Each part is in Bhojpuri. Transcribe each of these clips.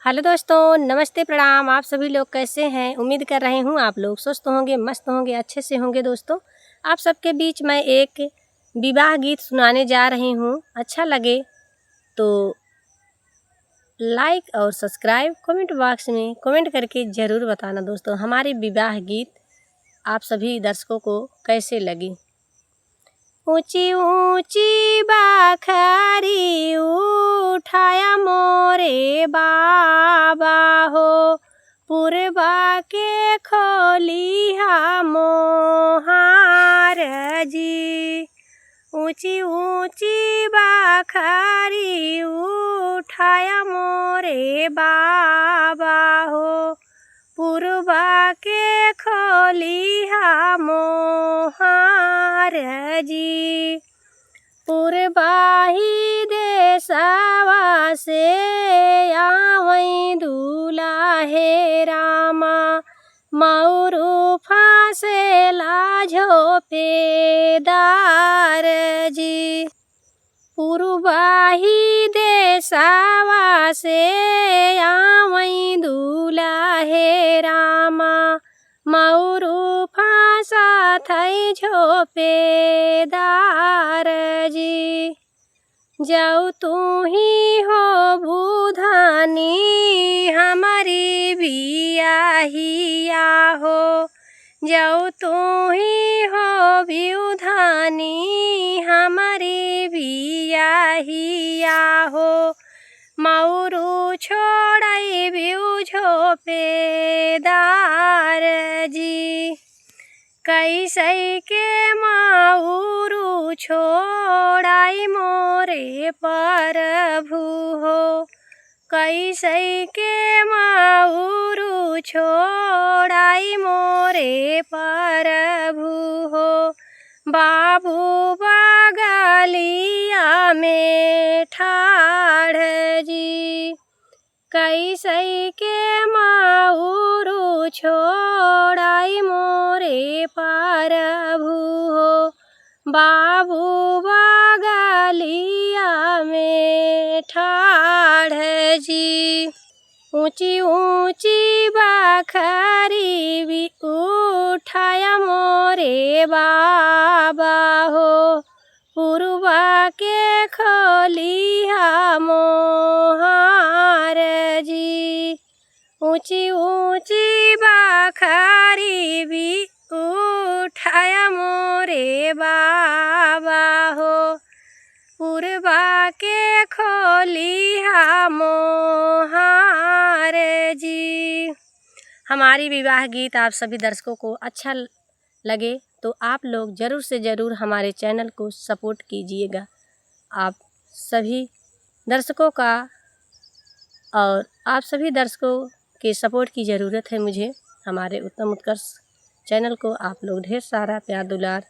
हेलो दोस्तों, नमस्ते प्रणाम। आप सभी लोग कैसे हैं? उम्मीद कर रही हूँ आप लोग स्वस्थ होंगे, मस्त होंगे, अच्छे से होंगे। दोस्तों, आप सबके बीच मैं एक विवाह गीत सुनाने जा रही हूँ। अच्छा लगे तो लाइक और सब्सक्राइब कमेंट बॉक्स में कमेंट करके ज़रूर बताना। दोस्तों, हमारे विवाह गीत आप सभी दर्शकों को कैसे लगी। ऊंची ऊंची बाखरी उठाया मोरे बाबा हो, पूर्वा के खोलिया मोहार जी। ऊंची ऊंची बाखरी उठाया मोरे बाबा हो, पूर्वा के खोलिया मोहार जी। पूर्वाही देशवा से आवई दुलाहे रामा, मऊरू फांसेला झोपेदार जी। पूर्वाही देशवा से आवई दुलाहे रामा, मऊरू फांसा थई झोपेदार जी। जाऊ तू ही हो बुधानी हमारी बियाहिया हो, जाऊ तू ही हो विउधानी हमारी बियाहिया हो, मऊरू छोड़ई बिउ झोपेदार जी। कैसे के मऊरू छोड़ाई मोरे प्रभु हो, कैसे के मऊरू छोड़ाई मोरे प्रभु हो, बाबू बगलिया में ठाड़ जी। कैसे के मऊरू छोड़ाई मोरे प्रभु हो, बाबू बगलिया में ठाड़ जी। ऊंची ऊंची बाखरी भी उठाया मोरे बाबा हो, पूर्वा के खोलिया मोहार जी। ऊंची ऊंची बाखरी भी उठाया मोरे बाबा हो, पूर्वा के खोलिया मोहार जी। हमारी विवाह गीत आप सभी दर्शकों को अच्छा लगे तो आप लोग ज़रूर से ज़रूर हमारे चैनल को सपोर्ट कीजिएगा। आप सभी दर्शकों का और आप सभी दर्शकों के सपोर्ट की ज़रूरत है मुझे। हमारे उत्तम उत्कर्ष चैनल को आप लोग ढेर सारा प्यार दुलार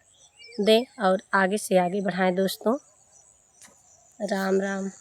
दें और आगे से आगे बढ़ाएं। दोस्तों, राम राम।